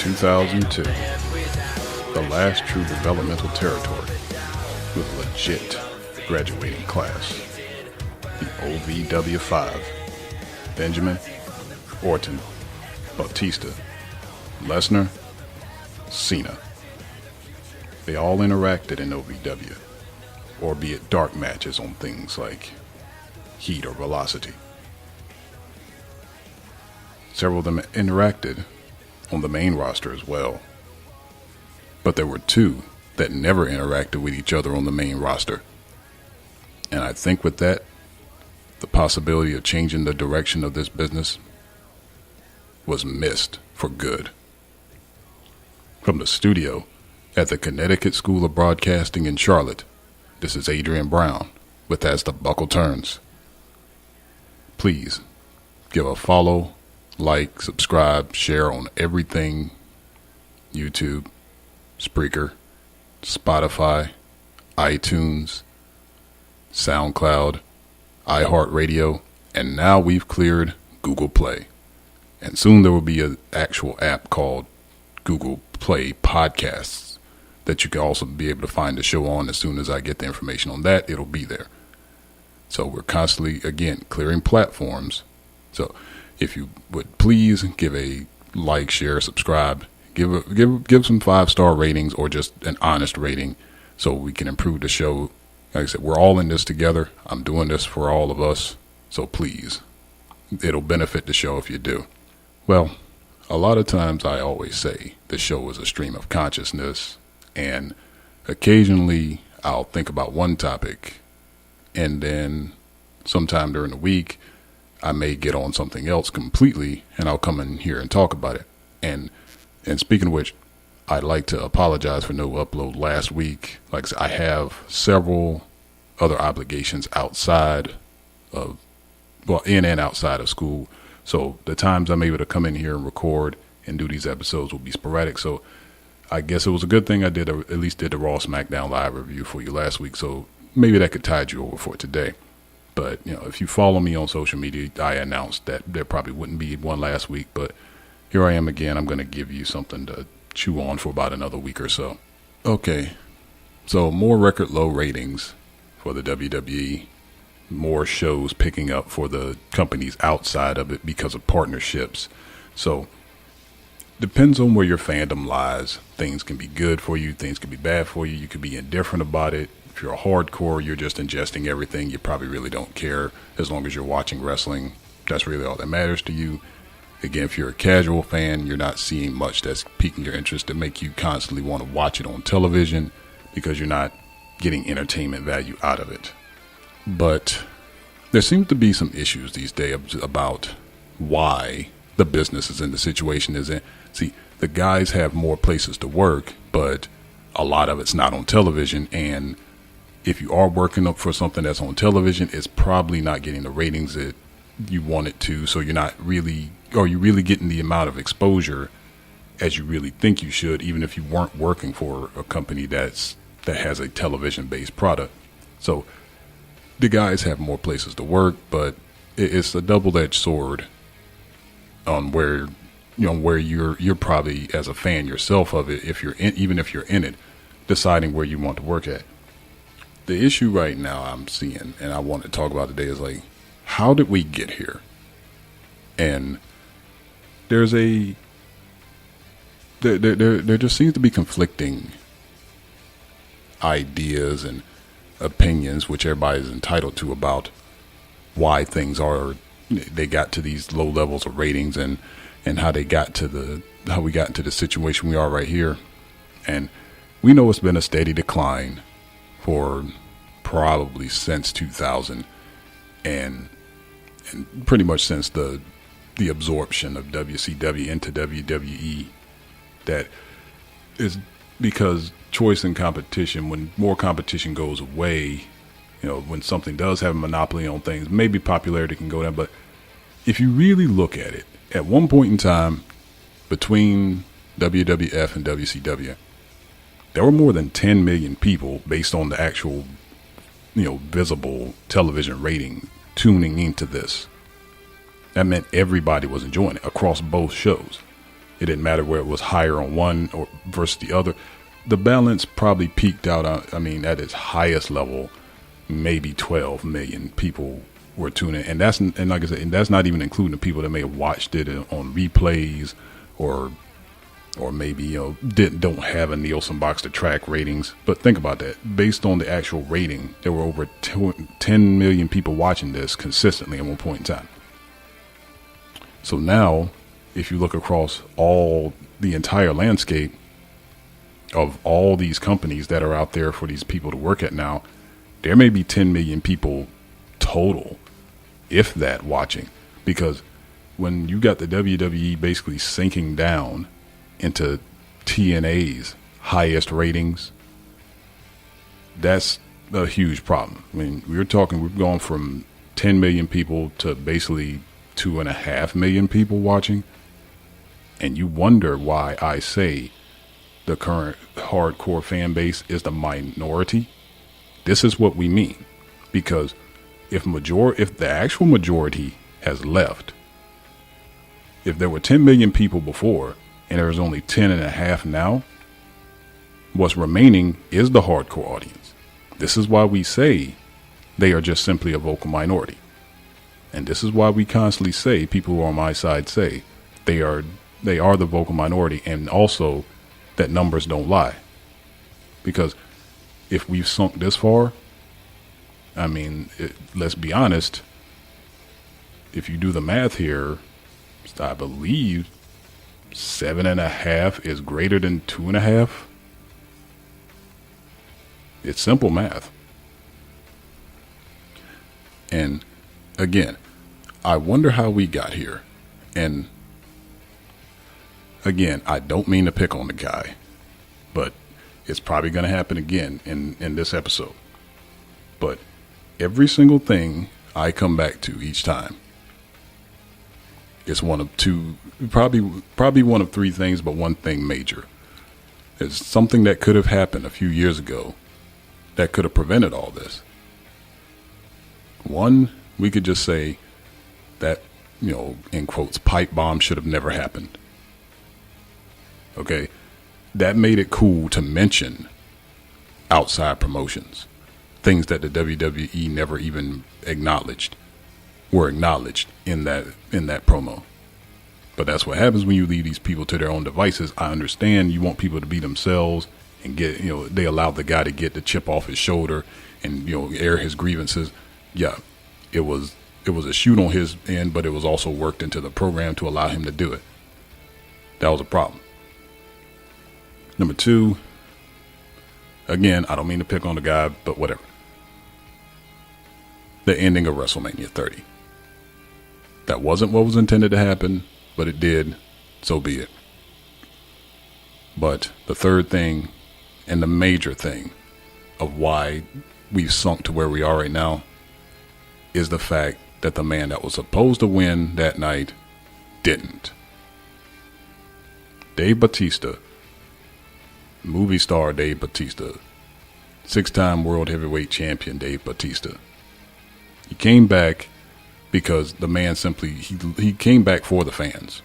2002, the last true developmental territory with a legit graduating class. The OVW5, Benjamin, Orton, Bautista, Lesnar, Cena. They all interacted in OVW, albeit dark matches on things like heat or velocity. Several of them interacted on the main roster as well, but there were two that never interacted with each other on the main roster. And I think with that, the possibility of changing the direction of this business was missed for good. From the studio at the Connecticut School of Broadcasting in Charlotte, this is Adrian Brown with As the Buckle Turns. Please give a follow, like, subscribe, share on everything: YouTube, Spreaker, Spotify, iTunes, SoundCloud, iHeartRadio, and now we've cleared Google Play. And soon there will be an actual app called Google Play Podcasts that you can also be able to find the show on. As soon as I get the information on that, it'll be there. So we're constantly, again, clearing platforms. So if you would please give a like, share, subscribe, give some 5-star ratings or just an honest rating so we can improve the show. Like I said, we're all in this together. I'm doing this for all of us. So please, it'll benefit the show if you do. Well, a lot of times I always say the show is a stream of consciousness, and occasionally I'll think about one topic, and then sometime during the week I may get on something else completely, and I'll come in here and talk about it. And speaking of which, I'd like to apologize for no upload last week. Like I said, I have several other obligations outside of, well, in and outside of school. So the times I'm able to come in here and record and do these episodes will be sporadic. So I guess it was a good thing I did at least did the Raw SmackDown live review for you last week. So maybe that could tide you over for today. But, you know, if you follow me on social media, I announced that there probably wouldn't be one last week. But here I am again. I'm going to give you something to chew on for about another week or so. Okay, so more record low ratings for the WWE. More shows picking up for the companies outside of it because of partnerships. So depends on where your fandom lies. Things can be good for you, things can be bad for you. You could be indifferent about it. If you're a hardcore, you're just ingesting everything. You probably really don't care. As long as you're watching wrestling, that's really all that matters to you. Again, if you're a casual fan, you're not seeing much that's piquing your interest to make you constantly want to watch it on television because you're not getting entertainment value out of it. But there seems to be some issues these days about why the business is in the situation it's in. See, the guys have more places to work, but a lot of it's not on television. And if you are working up for something that's on television, it's probably not getting the ratings that you want it to. So you're not really, or you're really getting the amount of exposure as you really think you should, even if you weren't working for a company that has a television-based product. So the guys have more places to work, but it's a double-edged sword on where you're probably, as a fan yourself of it, even if you're in it, deciding where you want to work at. The issue right now I'm seeing, and I want to talk about today, is like, how did we get here? And there just seems to be conflicting ideas and opinions, which everybody is entitled to, about why things they got to these low levels of ratings and how we got into the situation we are right here. And we know it's been a steady decline for probably since 2000 and pretty much since the absorption of WCW into WWE. That is because choice and competition, when more competition goes away, when something does have a monopoly on things, maybe popularity can go down. But if you really look at it, at one point in time between WWF and WCW, there were more than 10 million people based on the actual, visible television rating tuning into this. That meant everybody was enjoying it across both shows. It didn't matter where it was higher on one or versus the other. The balance probably peaked out, at its highest level, maybe 12 million people were tuning in. And like I said, and that's not even including the people that may have watched it on replays or maybe, don't have a Nielsen box to track ratings. But think about that. Based on the actual rating, there were over 10 million people watching this consistently at one point in time. So now, if you look across the entire landscape of all these companies that are out there for these people to work at now, there may be 10 million people total, if that, watching. Because when you got the WWE basically sinking down into TNA's highest ratings, that's a huge problem. I mean, we've gone from 10 million people to basically 2.5 million people watching. And you wonder why I say the current hardcore fan base is the minority. This is what we mean. Because if the actual majority has left, if there were 10 million people before and there's only 10.5 now, what's remaining is the hardcore audience. This is why we say they are just simply a vocal minority. And this is why we constantly say, people who are on my side say, they are the vocal minority, and also that numbers don't lie. Because if we've sunk this far, let's be honest, if you do the math here, I believe 7.5 is greater than 2.5. It's simple math. And again, I wonder how we got here. And again, I don't mean to pick on the guy, but it's probably going to happen again in this episode. But every single thing I come back to each time, it's one of two, probably one of three things, but one thing major. It's something that could have happened a few years ago that could have prevented all this. One, we could just say that, in quotes, pipe bomb should have never happened. Okay, that made it cool to mention outside promotions, things that the WWE never even were acknowledged in that promo. But that's what happens when you leave these people to their own devices. I understand you want people to be themselves and get, they allowed the guy to get the chip off his shoulder and, air his grievances. Yeah, it was a shoot on his end, but it was also worked into the program to allow him to do it. That was a problem. Number two, again, I don't mean to pick on the guy, but whatever. The ending of WrestleMania 30. That wasn't what was intended to happen, but it did, so be it. But the third thing, and the major thing of why we've sunk to where we are right now, is the fact that the man that was supposed to win that night didn't. Dave Bautista, movie star Dave Bautista, 6-time world heavyweight champion Dave Bautista. He came back because the man simply, he came back for the fans.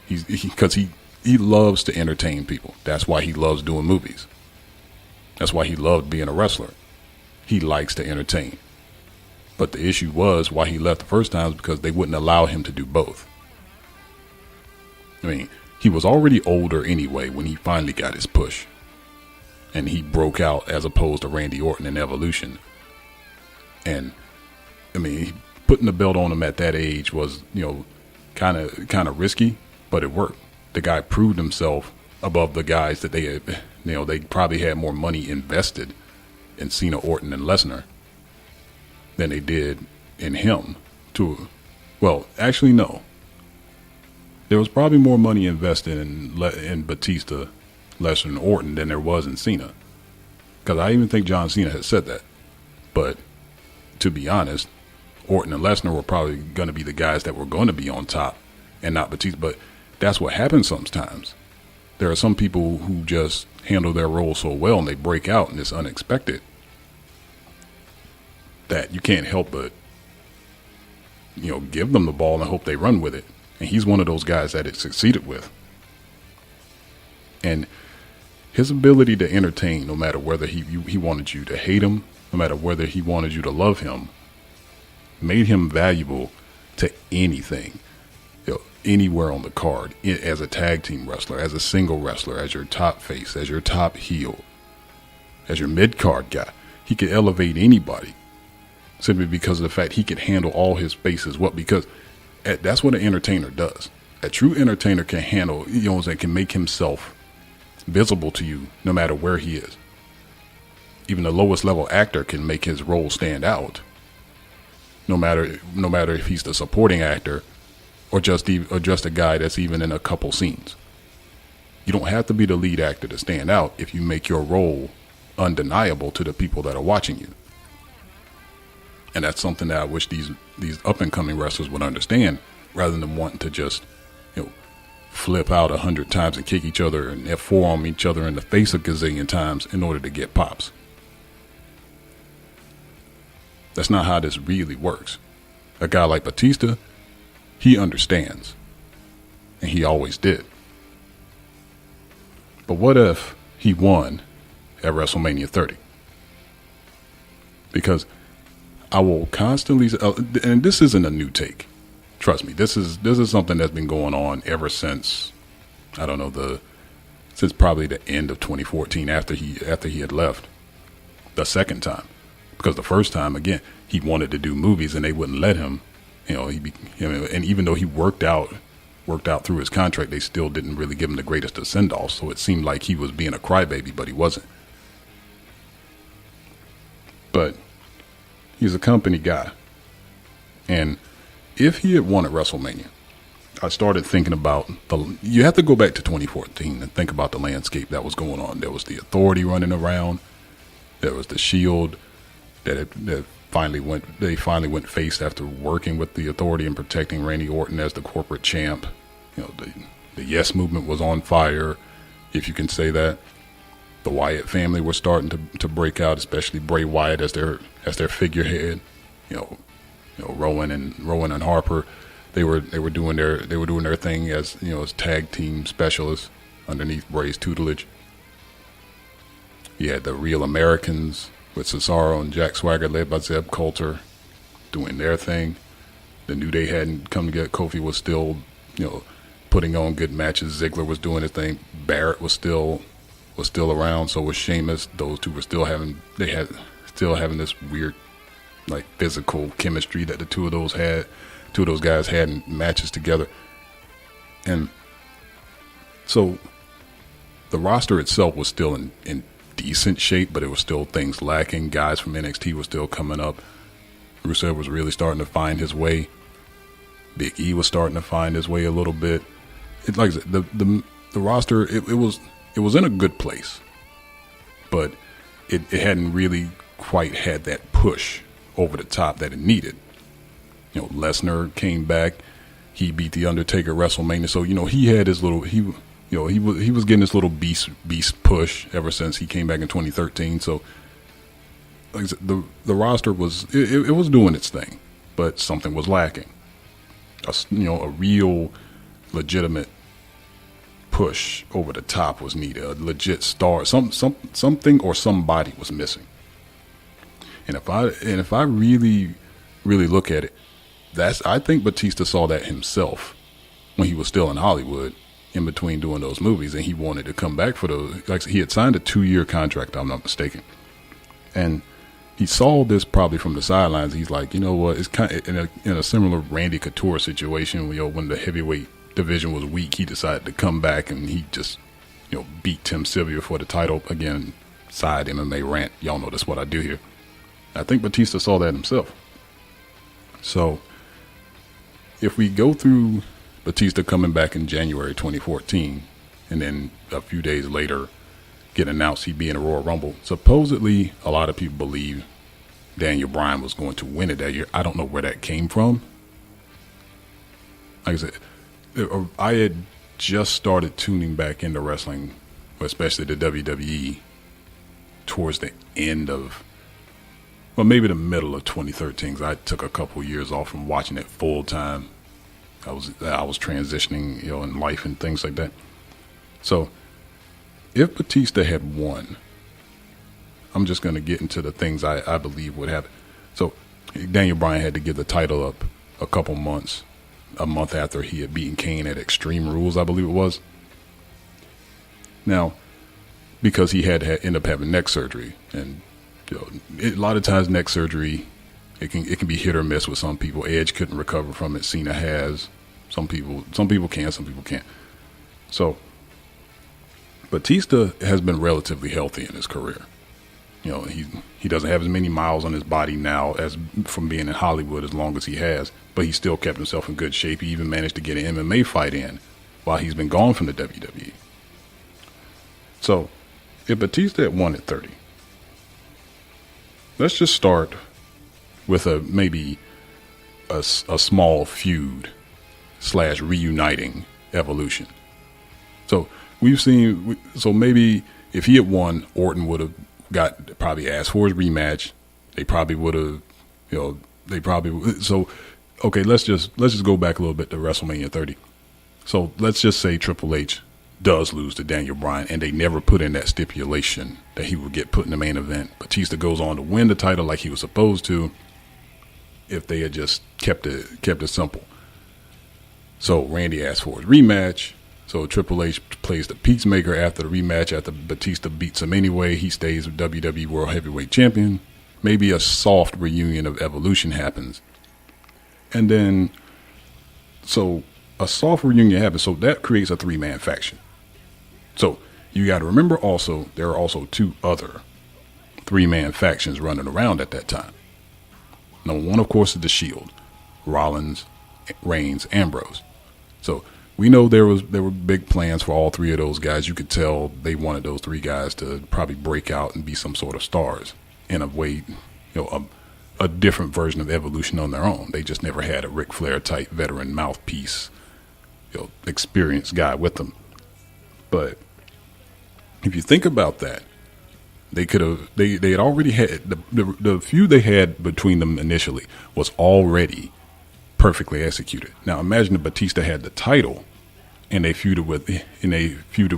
Because he loves to entertain people. That's why he loves doing movies. That's why he loved being a wrestler. He likes to entertain. But the issue was why he left the first time is because they wouldn't allow him to do both. He was already older anyway when he finally got his push. And he broke out as opposed to Randy Orton in Evolution. And, putting the belt on him at that age was, kind of risky, but it worked. The guy proved himself above the guys that they had, they probably had more money invested in Cena, Orton, and Lesnar than they did in him. Well, actually, no. There was probably more money invested in Batista Lesnar and Orton than there was in Cena. Because I even think John Cena had said that. But to be honest, Orton and Lesnar were probably going to be the guys that were going to be on top and not Batista. But that's what happens sometimes. There are some people who just handle their role so well and they break out and it's unexpected that you can't help but, give them the ball and hope they run with it. And he's one of those guys that it succeeded with. And his ability to entertain, no matter whether he wanted you to hate him, no matter whether he wanted you to love him, made him valuable to anything, anywhere on the card, as a tag team wrestler, as a single wrestler, as your top face, as your top heel, as your mid-card guy. He could elevate anybody simply because of the fact he could handle all his bases. Because that's what an entertainer does. A true entertainer can handle, can make himself visible to you no matter where he is. Even the lowest level actor can make his role stand out, no matter if he's the supporting actor or just a guy that's even in a couple scenes. You don't have to be the lead actor to stand out if you make your role undeniable to the people that are watching you. And that's something that I wish these up and coming wrestlers would understand, rather than wanting to just flip out 100 times and kick each other and forearm each other in the face a gazillion times in order to get pops. That's not how this really works. A guy like Batista, he understands. And he always did. But what if he won at WrestleMania 30? Because I will constantly, and this isn't a new take. Trust me, this is something that's been going on ever since, since probably the end of 2014 after he had left the second time. Because the first time, again, he wanted to do movies and they wouldn't let him. And even though he worked out through his contract, they still didn't really give him the greatest of send-offs. So it seemed like he was being a crybaby, but he wasn't. But he's a company guy. And if he had won at WrestleMania, I started thinking about you have to go back to 2014 and think about the landscape that was going on. There was the Authority running around. There was the Shield that finally went face after working with the Authority and protecting Randy Orton as the corporate champ. The Yes movement was on fire, if you can say that. The Wyatt family were starting to break out, especially Bray Wyatt as their figurehead. Rowan and Harper, they were doing their thing as tag team specialists underneath Bray's tutelage. You had the Real Americans with Cesaro and Jack Swagger, led by Zeb Coulter, doing their thing. The New Day hadn't come together. Kofi was still putting on good matches. Ziggler was doing his thing. Barrett was still around. So was Sheamus. Those two were still having this weird, like, physical chemistry that the two of those guys had in matches together. And so the roster itself was still in decent shape, but it was still things lacking. Guys from NXT were still coming up. Rusev was really starting to find his way. Big E was starting to find his way a little bit. It's like the roster, it was in a good place, but it hadn't really quite had that push over the top that it needed. Lesnar came back. He beat The Undertaker at WrestleMania. So, he had his little, he was getting this little beast push ever since he came back in 2013. So, like I said, the roster was, it was doing its thing, but something was lacking. A real legitimate push over the top was needed. A legit star, something or somebody was missing. And if I really, really look at it, I think Batista saw that himself when he was still in Hollywood, in between doing those movies, and he wanted to come back for those. Like, he had signed a 2-year contract, if I'm not mistaken, and he saw this probably from the sidelines. He's like, what? It's kind of in a similar Randy Couture situation. When the heavyweight division was weak, he decided to come back and he just, beat Tim Sylvia for the title again. Side MMA rant. Y'all know that's what I do here. I think Batista saw that himself. So, if we go through Batista coming back in January 2014, and then a few days later get announced he'd be in a Royal Rumble. Supposedly, a lot of people believe Daniel Bryan was going to win it that year. I don't know where that came from. Like I said, I had just started tuning back into wrestling, especially the WWE, towards the end of, well, maybe the middle of 2013. I took a couple years off from watching it full time. I was transitioning, in life and things like that. So, if Batista had won, I'm just going to get into the things I believe would happen. So, Daniel Bryan had to give the title up a month after he had beaten Kane at Extreme Rules, I believe it was. Now, because he had to end up having neck surgery, and a lot of times neck surgery, it can be hit or miss with some people. Edge couldn't recover from it. Cena has. Some people can, some people can't. So, Batista has been relatively healthy in his career. He doesn't have as many miles on his body now as from being in Hollywood as long as he has, but he still kept himself in good shape. He even managed to get an MMA fight in while he's been gone from the WWE. So, if Batista had won at 30, let's just start with maybe a small feud / reuniting Evolution. So maybe if he had won, Orton would have probably asked for his rematch. They probably would have, so, okay, let's just go back a little bit to WrestleMania 30. So let's just say Triple H does lose to Daniel Bryan, and they never put in that stipulation that he would get put in the main event. Batista goes on to win the title like he was supposed to if they had just kept it simple. So Randy asked for his rematch. So Triple H plays the peacemaker after the rematch. After Batista beats him anyway, he stays WWE World Heavyweight Champion. Maybe a soft reunion of Evolution happens. And then, so a soft reunion happens. So that creates a 3-man faction. So you got to remember also, there are also 2 other 3-man factions running around at that time. Number 1, of course, is the Shield. Rollins, Reigns, Ambrose. So we know there were big plans for all 3 of those guys. You could tell they wanted those 3 guys to probably break out and be some sort of stars in a way, a different version of Evolution on their own. They just never had a Ric Flair type veteran mouthpiece, experienced guy with them. But if you think about that, they had already had the feud they had between them initially was already perfectly executed. Now imagine if Batista had the title and they feuded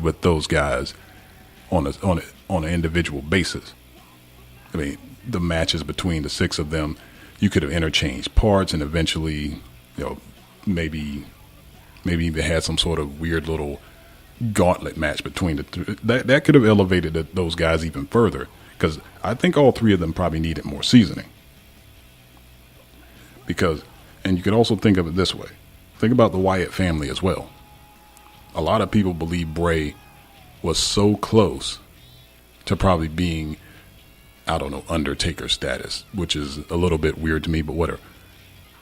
with those guys on an individual basis. I mean, the matches between the 6 of them, you could have interchanged parts and eventually, maybe even had some sort of weird little gauntlet match between the 3. That could have elevated those guys even further, because I think all 3 of them probably needed more seasoning. And you could also think of it this way. Think about the Wyatt family as well. A lot of people believe Bray was so close to probably being, I don't know, Undertaker status, which is a little bit weird to me, but whatever.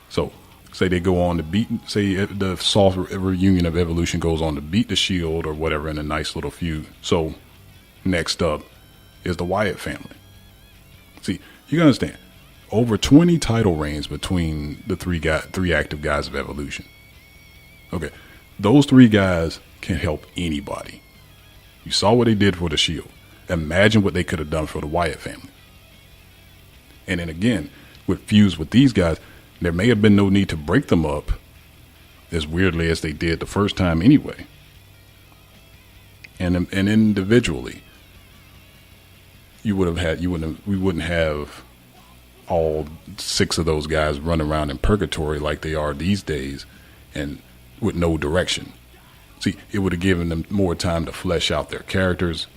So, say they go on to say the soft reunion of Evolution goes on to beat the Shield or whatever in a nice little feud. So, next up is the Wyatt family. See, you can understand. Over 20 title reigns between the 3 active guys of Evolution. Okay, those 3 guys can help anybody. You saw what they did for the Shield. Imagine what they could have done for the Wyatt family. And then again, with feuds with these guys, there may have been no need to break them up as weirdly as they did the first time anyway. And individually, we wouldn't have all 6 of those guys run around in purgatory like they are these days and with no direction. See, it would have given them more time to flesh out their characters,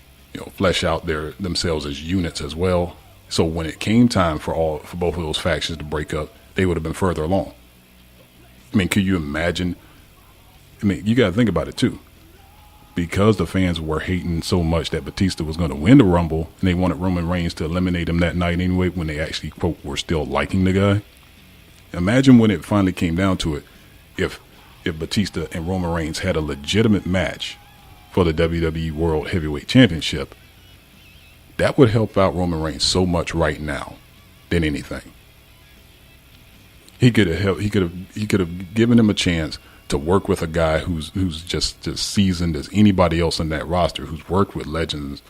flesh out themselves as units as well. So when it came time for both of those factions to break up, they would have been further along. I mean, could you imagine? I mean, you got to think about it too. Because the fans were hating so much that Batista was going to win the Rumble, and they wanted Roman Reigns to eliminate him that night anyway, when they actually, quote, were still liking the guy. Imagine when it finally came down to it, if Batista and Roman Reigns had a legitimate match for the WWE World Heavyweight Championship, that would help out Roman Reigns so much right now than anything. He could have given him a chance to work with a guy who's just seasoned as anybody else in that roster, who's worked with legends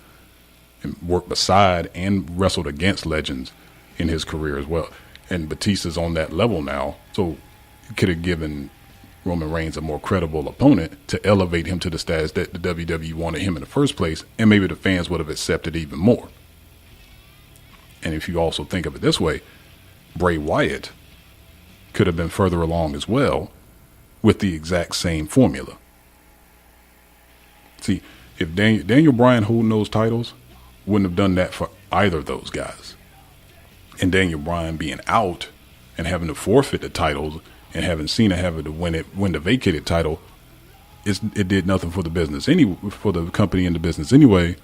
and worked beside and wrestled against legends in his career as well. And Batista's on that level now, so he could have given Roman Reigns a more credible opponent to elevate him to the status that the WWE wanted him in the first place, and maybe the fans would have accepted even more. And if you also think of it this way, Bray Wyatt could have been further along as well with the exact same formula. See, if Daniel Bryan holding those titles wouldn't have done that for either of those guys. And Daniel Bryan being out and having to forfeit the titles and having Cena having to win the vacated title, it did nothing for the business, for the company and the business anyway.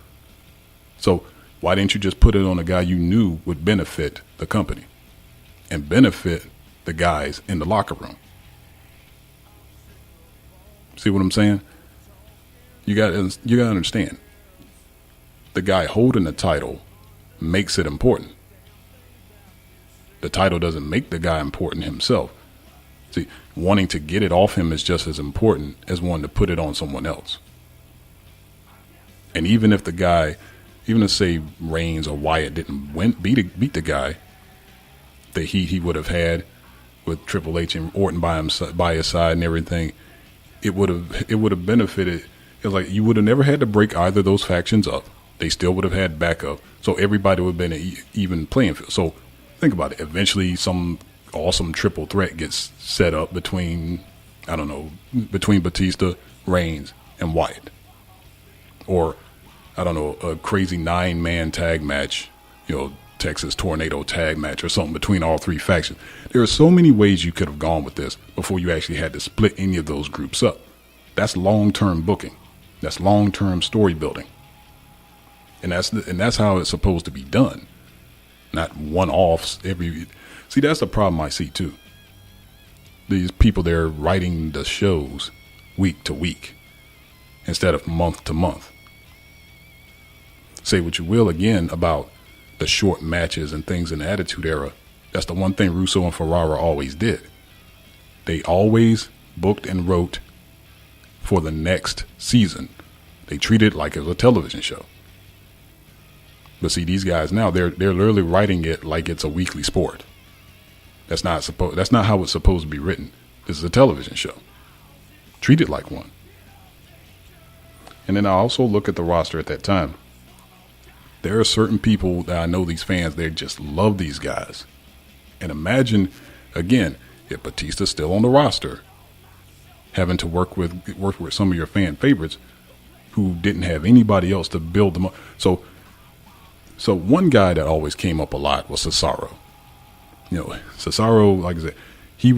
So why didn't you just put it on a guy you knew would benefit the company and benefit the guys in the locker room? See what I'm saying? You got to understand. The guy holding the title makes it important. The title doesn't make the guy important himself. See, wanting to get it off him is just as important as wanting to put it on someone else. And even if the guy, even if say Reigns or Wyatt didn't beat the guy that he would have had with Triple H and Orton by his side and everything, it would have benefited. It's like you would have never had to break either of those factions up. They still would have had backup, so everybody would have been an even playing field. So think about it. Eventually, some awesome triple threat gets set up between Batista, Reigns, and Wyatt, or a crazy 9-man tag match, Texas Tornado tag match or something between all three factions. There are so many ways you could have gone with this before you actually had to split any of those groups up. That's long-term booking. That's long-term story building. And that's how it's supposed to be done. Not one-offs See, that's the problem I see too. These people, they're writing the shows week to week instead of month to month. Say what you will again about the short matches and things in the Attitude Era. That's the one thing Russo and Ferrara always did. They always booked and wrote for the next season. They treated it like it was a television show. But see, these guys now, they're literally writing it like it's a weekly sport. That's not how it's supposed to be written. This is a television show. Treat it like one. And then I also look at the roster at that time. There are certain people that I know, these fans, they just love these guys. And imagine, again, if Batista's still on the roster, having to work with some of your fan favorites who didn't have anybody else to build them up. So one guy that always came up a lot was Cesaro. Cesaro, like I said, he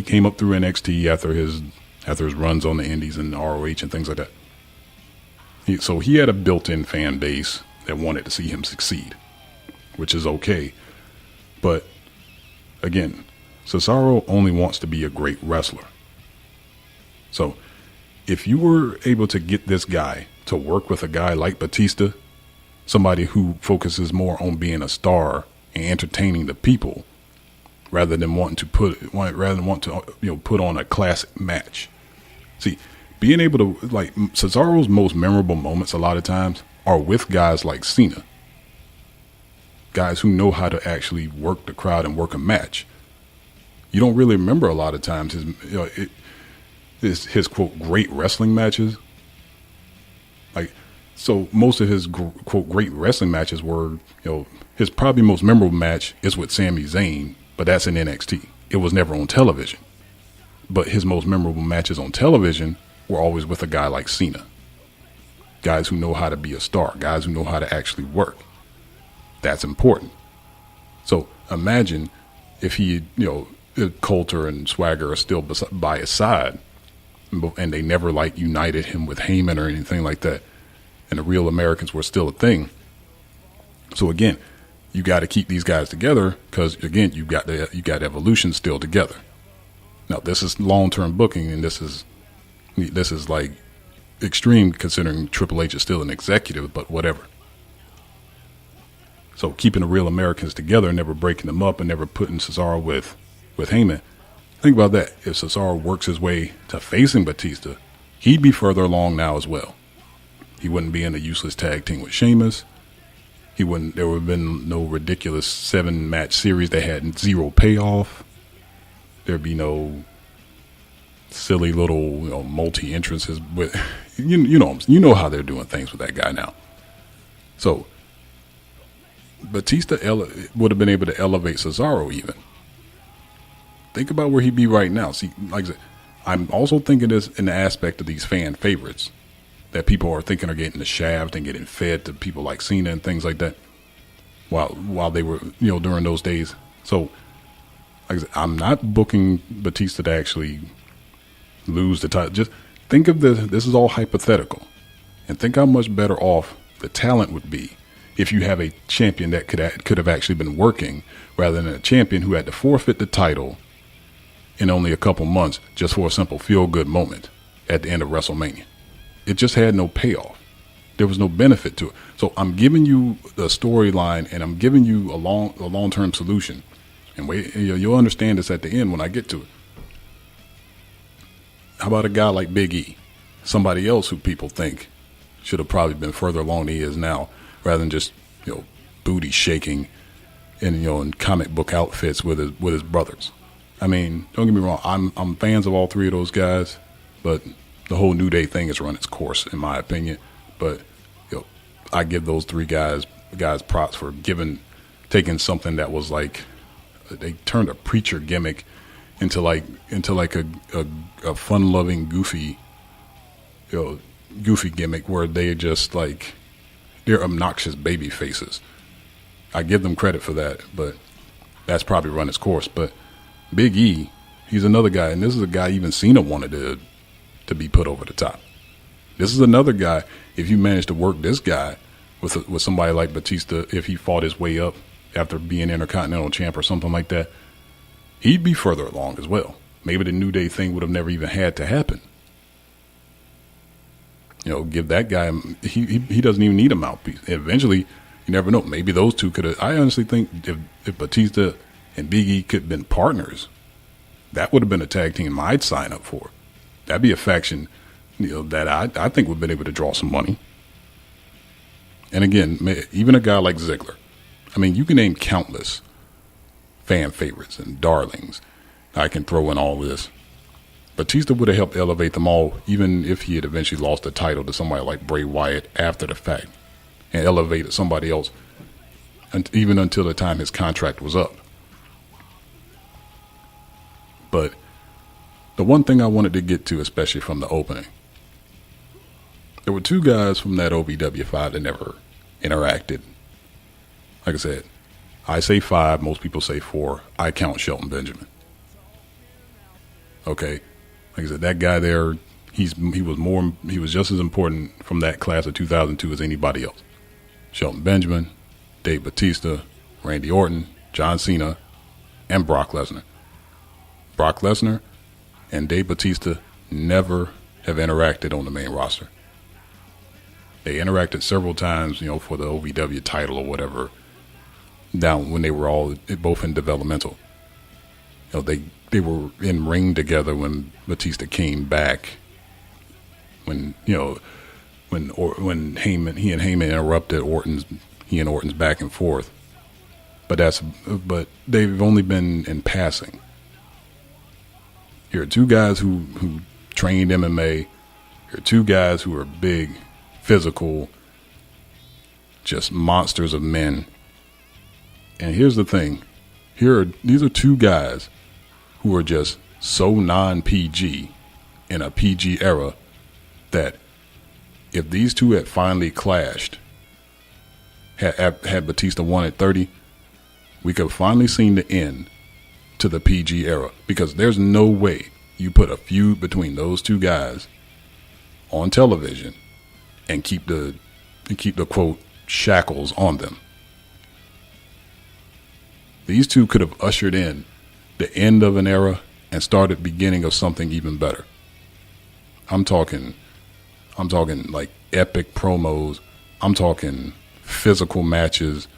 came up through NXT after his runs on the Indies and ROH and things like that. So he had a built-in fan base that wanted to see him succeed, which is okay. But again, Cesaro only wants to be a great wrestler. So if you were able to get this guy to work with a guy like Batista, somebody who focuses more on being a star and entertaining the people, rather than wanting to put on a classic match. See, being able to, like, Cesaro's most memorable moments a lot of times are with guys like Cena, guys who know how to actually work the crowd and work a match. You don't really remember a lot of times his quote great wrestling matches. Like, so most of his quote great wrestling matches were, his probably most memorable match is with Sami Zayn, but that's in NXT. It was never on television. But his most memorable matches on television were always with a guy like Cena. Guys who know how to be a star, guys who know how to actually work. That's important. So imagine if if Coulter and Swagger are still by his side, and they never united him with Heyman or anything like that, and the Real Americans were still a thing. So again, you got to keep these guys together because again, you got Evolution still together. Now this is long-term booking, and this is like extreme considering Triple H is still an executive, but whatever. So keeping the real Americans together, never breaking them up, and never putting Cesaro with Heyman. Think about that. If Cesaro works his way to facing Batista, he'd be further along now as well. He wouldn't be in a useless tag team with Sheamus. There would have been no ridiculous 7-match series that had zero payoff. There'd be no silly little multi-entrances with you know how they're doing things with that guy now. So Batista would have been able to elevate Cesaro even. Think about where he'd be right now. See, like I said, I'm also thinking this in the aspect of these fan favorites that people are thinking are getting the shaft and getting fed to people like Cena and things like that while they were, during those days. So, like I said, I'm not booking Batista to actually lose the title. Just think of this is all hypothetical, and think how much better off the talent would be if you have a champion that could have actually been working rather than a champion who had to forfeit the title in only a couple months just for a simple feel-good moment at the end of WrestleMania. It just had no payoff. There was no benefit to it. So I'm giving you the storyline, and I'm giving you a long-term solution. And you'll understand this at the end when I get to it. How about a guy like Big E? Somebody else who people think should have probably been further along than he is now, rather than just booty shaking in comic book outfits with his brothers. I mean, don't get me wrong. I'm fans of all three of those guys, but the whole New Day thing has run its course, in my opinion. But I give those three guys props for taking something that was like they turned a preacher gimmick into like a fun-loving goofy gimmick where they just like they're obnoxious baby faces. I give them credit for that, but that's probably run its course. But Big E, he's another guy, and this is a guy even Cena wanted to be put over the top. This is another guy, if you manage to work this guy with somebody like Batista, if he fought his way up after being Intercontinental Champ or something like that, he'd be further along as well. Maybe the New Day thing would have never even had to happen. Give that guy, he doesn't even need a mouthpiece. Eventually, you never know. Maybe those two could have. I honestly think if Batista and Big E could have been partners, that would have been a tag team I'd sign up for. That'd be a faction, that I think would have been able to draw some money. And again, even a guy like Ziggler. I mean, you can name countless fan favorites and darlings. I can throw in all this. Batista would have helped elevate them all, even if he had eventually lost the title to somebody like Bray Wyatt after the fact, and elevated somebody else, even until the time his contract was up. But the one thing I wanted to get to, especially from the opening, there were two guys from that OVW 5 that never interacted. Like I said, I say 5, most people say 4. I count Shelton Benjamin. Okay, like I said, that guy there, he was just as important from that class of 2002 as anybody else. Shelton Benjamin, Dave Batista, Randy Orton, John Cena, and Brock Lesnar. Brock Lesnar and Dave Batista never have interacted on the main roster. They interacted several times, for the OVW title or whatever, down when they were all both in developmental. They were in ring together when Batista came back. When he and Heyman interrupted he and Orton's back and forth. But they've only been in passing. Here are two guys who trained MMA. Here are two guys who are big, physical, just monsters of men. And here's the thing. These are two guys who are just so non-PG in a PG era that if these two had finally clashed, had Batista won at 30, we could have finally seen the end to the PG era, because there's no way you put a feud between those two guys on television and keep the quote shackles on them. These two could have ushered in the end of an era and started beginning of something even better. I'm talking I'm talking like epic promos. I'm talking physical matches.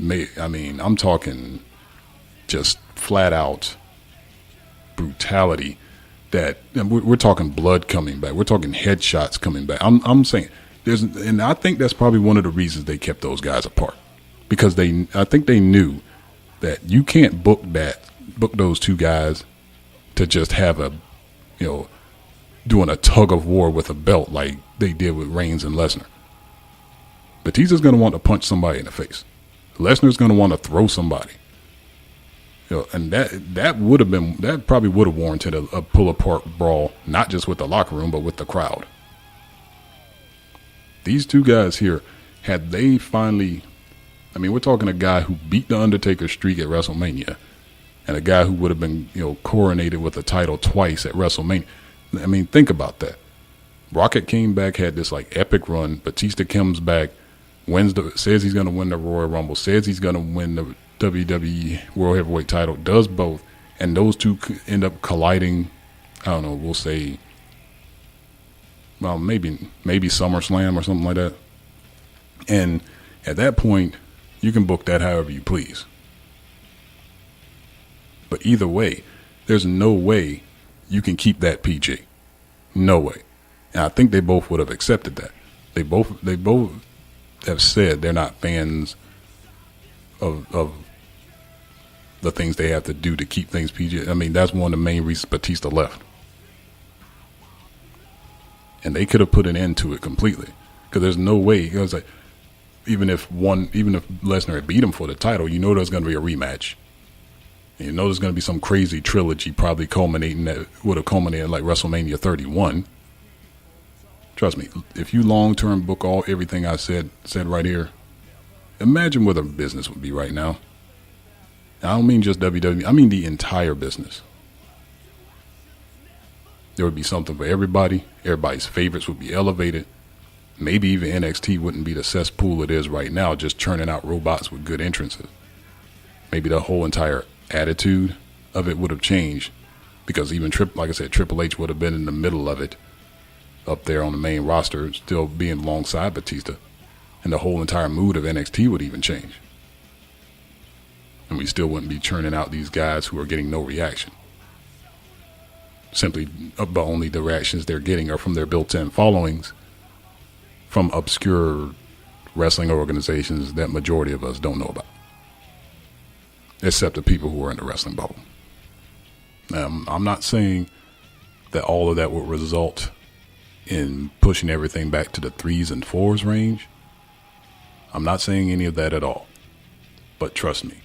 I'm talking just flat out brutality. That we're talking blood coming back. We're talking headshots coming back. I'm saying and I think that's probably one of the reasons they kept those guys apart, because I think they knew that you can't book those two guys to just have doing a tug of war with a belt like they did with Reigns and Lesnar. Batista's going to want to punch somebody in the face. Lesnar's going to want to throw somebody. And that probably would have warranted a pull apart brawl, not just with the locker room, but with the crowd. These two guys here, had they finally, we're talking a guy who beat the Undertaker's streak at WrestleMania, and a guy who would have been, coronated with a title twice at WrestleMania. Think about that. Rocket came back, had this like epic run. Batista comes back, says he's going to win the Royal Rumble, says he's going to win the WWE World Heavyweight title, does both, and those two end up colliding. I don't know, we'll say, well, maybe SummerSlam or something like that. And at that point, you can book that however you please. But either way, there's no way you can keep that PG. No way. And I think they both would have accepted that. They both have said they're not fans of the things they have to do to keep things PG. That's one of the main reasons Batista left. And they could have put an end to it completely, because there's no way. It was like, even if Lesnar had beat him for the title, there's going to be a rematch. And there's going to be some crazy trilogy probably would have culminated like WrestleMania 31. Trust me, if you long-term book everything I said right here, imagine where the business would be right now. I don't mean just WWE. I mean the entire business. There would be something for everybody. Everybody's favorites would be elevated. Maybe even NXT wouldn't be the cesspool it is right now, just churning out robots with good entrances. Maybe the whole entire attitude of it would have changed, because even like I said, Triple H would have been in the middle of it, up there on the main roster, still being alongside Batista, and the whole entire mood of NXT would even change. And we still wouldn't be churning out these guys who are getting no reaction. Simply, but only the reactions they're getting are from their built-in followings from obscure wrestling organizations that majority of us don't know about, except the people who are in the wrestling bubble. I'm not saying that all of that will result in pushing everything back to the 3s and 4s range. I'm not saying any of that at all. But trust me,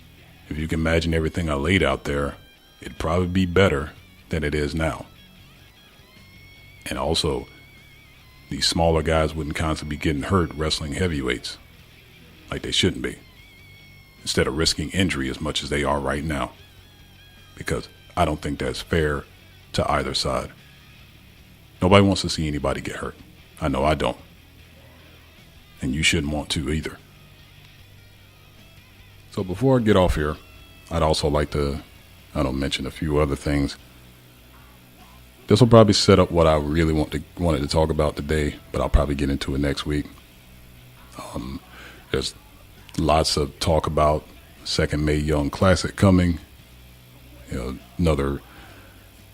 if you can imagine everything I laid out there, it'd probably be better than it is now. And also, these smaller guys wouldn't constantly be getting hurt wrestling heavyweights like they shouldn't be, instead of risking injury as much as they are right now, because I don't think that's fair to either side. Nobody wants to see anybody get hurt. I know I don't. And you shouldn't want to either. So before I get off here, I'd also like to, mention a few other things. This will probably set up what I really wanted to talk about today, but I'll probably get into it next week. There's lots of talk about second Mae Young Classic coming. Another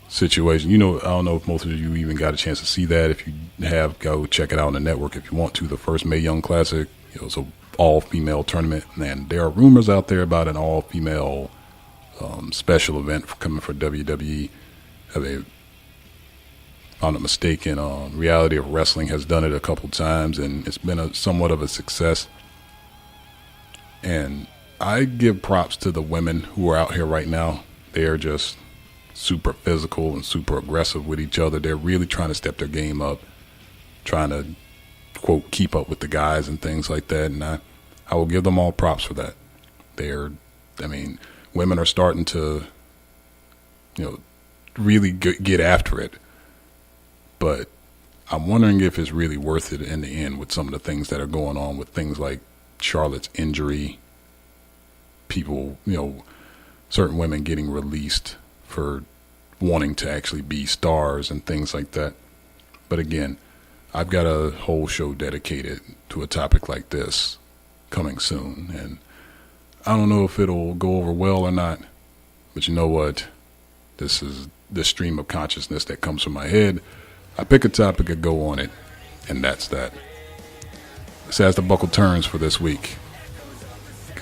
situation. I don't know if most of you even got a chance to see that. If you have, go check it out on the network if you want to. The first Mae Young Classic, it's an all-female tournament, and there are rumors out there about an all-female special event coming for WWE. If I'm not mistaken, Reality of Wrestling has done it a couple times, and it's been somewhat of a success. And I give props to the women who are out here right now. They are just super physical and super aggressive with each other. They're really trying to step their game up, trying to, quote, keep up with the guys and things like that. And I will give them all props for that. Women are starting to, really get after it. But I'm wondering if it's really worth it in the end with some of the things that are going on with things like Charlotte's injury, people, certain women getting released for wanting to actually be stars and things like that. But again, I've got a whole show dedicated to a topic like this coming soon, and I don't know if it'll go over well or not, but you know what? This is the stream of consciousness that comes from my head. I pick a topic and go on it, and that's that. This as the buckle turns for this week.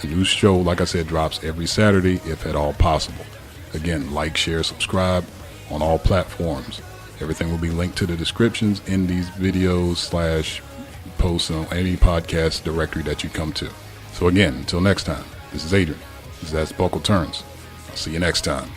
A new show, like I said, drops every Saturday, if at all possible. Again, like, share, subscribe on all platforms. Everything will be linked to the descriptions in these videos / posts on any podcast directory that you come to. So again, until next time, this is Adrian. This is As the Buckle Turns. I'll see you next time.